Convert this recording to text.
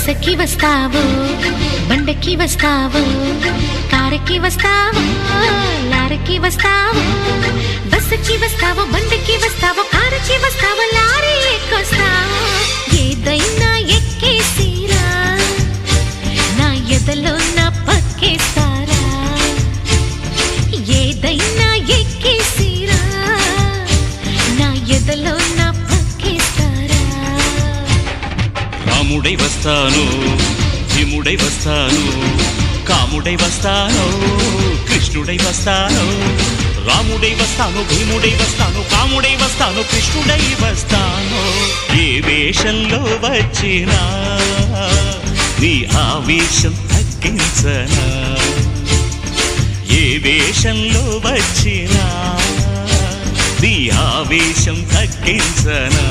బస్సుకి వస్తావో బండకి వస్తావో కారుకి వస్తావో లారీకి వస్తావో బస్సుకి వస్తావో బండకి వస్తావో కారుకి వస్తావో లారీ ఎక్కొస్తావో ఏదైనా ఎక్కేసిరా నా ఎదలో నా పక్కేస్తారా ఏదైనా ఎక్కేసిరా నా ఎదలో నా పక్కేస్తారా రాముడై వస్తాను భీముడై వస్తాను కాముడై వస్తాను కృష్ణుడై వస్తాను రాముడై వస్తాను భీముడై వస్తాను కాముడై వస్తాను కృష్ణుడై వస్తాను ఏ వేషంలో వచ్చినా నీ ఆవేశం తగ్గించనా ఏ వేషంలో వచ్చినా నీ ఆవేశం తగ్గించనా.